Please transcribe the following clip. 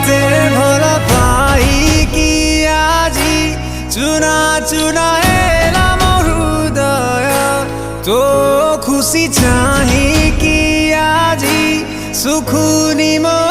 তে ভরা পাইকি আজি চুনা চুনা ହେଲା ମୋ ହୃଦୟ ତୋ ଖୁସି ଚାହିଁକି ଆଜି ସୁଖୁନି ମୋ